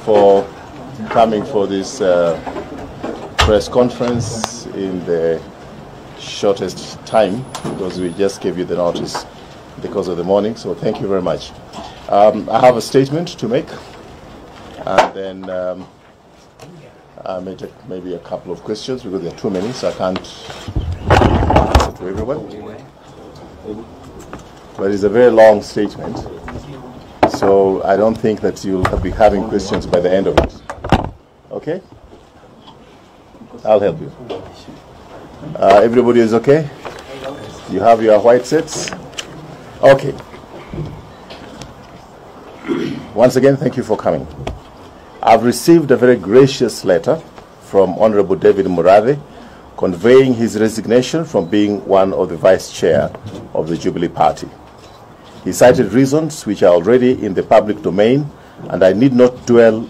for coming for this press conference in the shortest time, because we just gave you the notice because of the morning. So thank you very much. I have a statement to make, and then I may take maybe a couple of questions because there are too many, so I can't answer to everyone. But it's a very long statement, so I don't think that you'll be having questions by the end of it. Okay? I'll help you. Everybody is okay? You have your white sets? Okay. Once again, thank you for coming. I've received a very gracious letter from Honorable David Murathe conveying his resignation from being one of the vice chair of the Jubilee Party. He cited reasons which are already in the public domain, and I need not dwell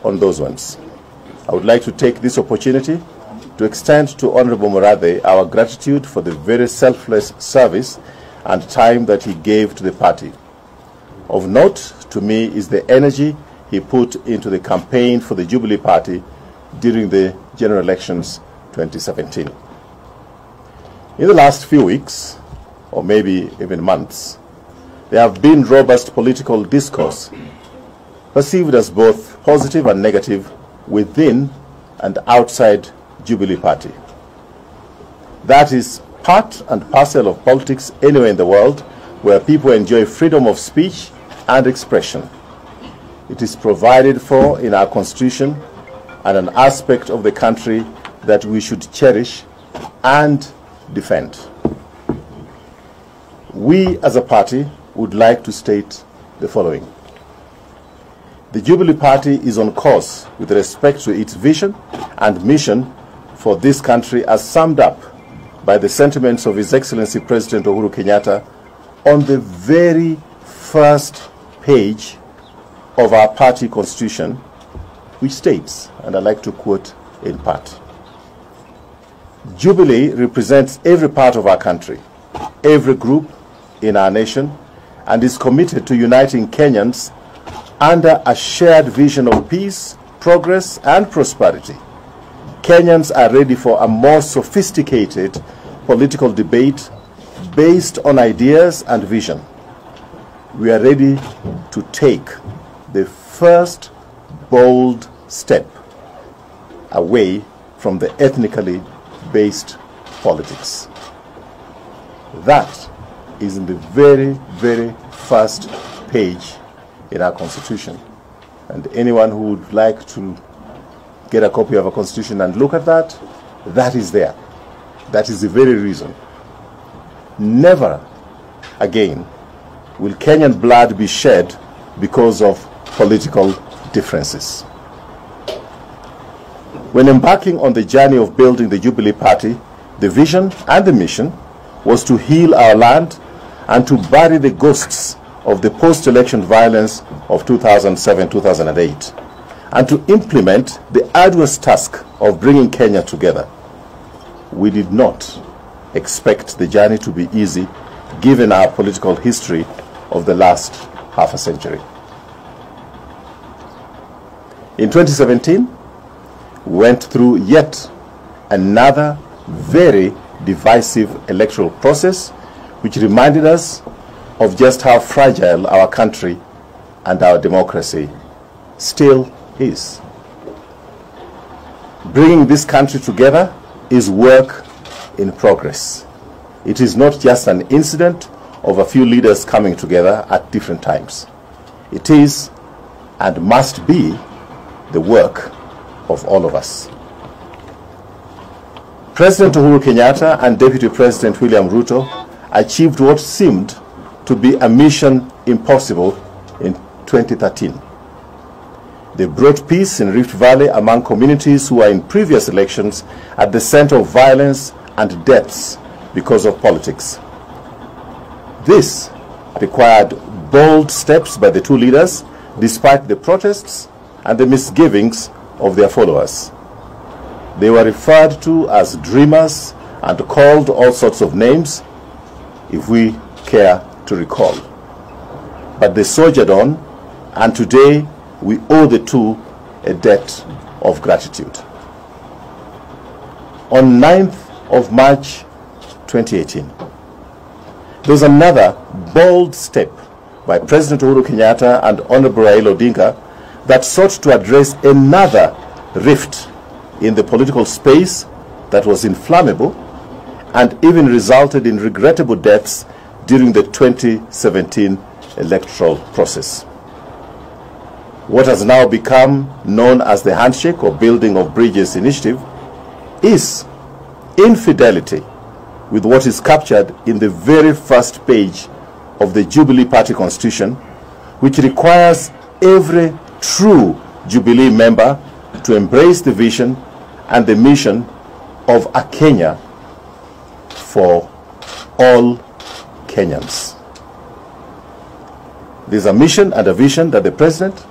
on those ones. I would like to take this opportunity to extend to Honorable Murathe our gratitude for the very selfless service and time that he gave to the party. Of note to me is the energy he put into the campaign for the Jubilee Party during the general elections 2017. In the last few weeks, or maybe even months, there have been robust political discourse, perceived as both positive and negative within and outside Jubilee Party. That is part and parcel of politics anywhere in the world where people enjoy freedom of speech and expression. It is provided for in our Constitution and an aspect of the country that we should cherish and defend. We as a party would like to state the following. The Jubilee Party is on course with respect to its vision and mission for this country as summed up by the sentiments of His Excellency President Uhuru Kenyatta on the very first page of our party constitution, which states, and I like to quote in part, Jubilee represents every part of our country, every group in our nation, and is committed to uniting Kenyans under a shared vision of peace, progress, and prosperity. Kenyans are ready for a more sophisticated political debate based on ideas and vision. We are ready to take the first bold step away from the ethnically based politics. That is in the very, very first page in our Constitution. And anyone who would like to get a copy of our Constitution and look at that, that is there. That is the very reason. Never again will Kenyan blood be shed because of political differences. When embarking on the journey of building the Jubilee Party, the vision and the mission was to heal our land and to bury the ghosts of the post-election violence of 2007-2008, and to implement the arduous task of bringing Kenya together. We did not expect the journey to be easy, given our political history of the last half a century. In 2017, we went through yet another very divisive electoral process, which reminded us of just how fragile our country and our democracy still is. Bringing this country together is work in progress. It is not just an incident of a few leaders coming together at different times. It is and must be the work of all of us. President Uhuru Kenyatta and Deputy President William Ruto achieved what seemed to be a mission impossible in 2013. They brought peace in Rift Valley among communities who were in previous elections at the center of violence and deaths because of politics. This required bold steps by the two leaders, despite the protests and the misgivings of their followers. They were referred to as dreamers and called all sorts of names, if we care to recall. But they soldiered on, and today we owe the two a debt of gratitude. On 9th of March 2018, there was another bold step by President Uhuru Kenyatta and Honorable Raila Odinga that sought to address another rift in the political space that was inflammable and even resulted in regrettable deaths during the 2017 electoral process. What has now become known as the Handshake or Building of Bridges Initiative is infidelity with what is captured in the very first page of the Jubilee Party Constitution, which requires every true Jubilee member to embrace the vision and the mission of a Kenya for all Kenyans. There's a mission and a vision that the President,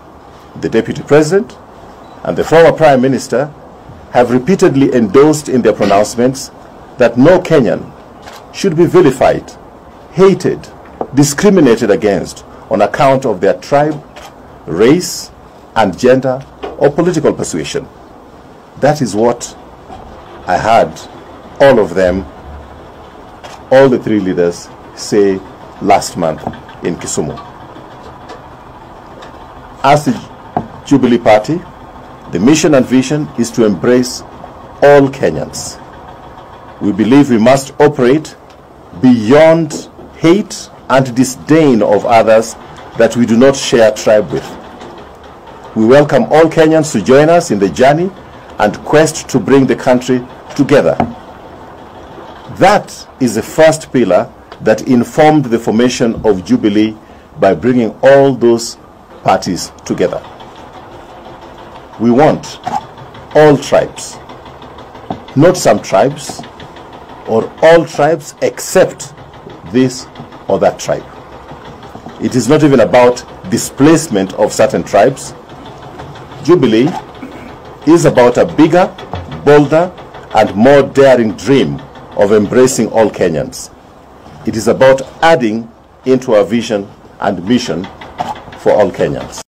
the Deputy President, and the former Prime Minister have repeatedly endorsed in their pronouncements that no Kenyan should be vilified, hated, discriminated against on account of their tribe, race, and gender or political persuasion. That is what I heard all of them, all the three leaders, say last month in Kisumu. As the Jubilee Party, the mission and vision is to embrace all Kenyans. We believe we must operate beyond hate and disdain of others that we do not share tribe with. We welcome all Kenyans to join us in the journey and quest to bring the country together. That is the first pillar that informed the formation of Jubilee by bringing all those parties together. We want all tribes, not some tribes, or all tribes except this or that tribe. It is not even about displacement of certain tribes. Jubilee is about a bigger, bolder, and more daring dream of embracing all Kenyans. It is about adding into our vision and mission for all Kenyans.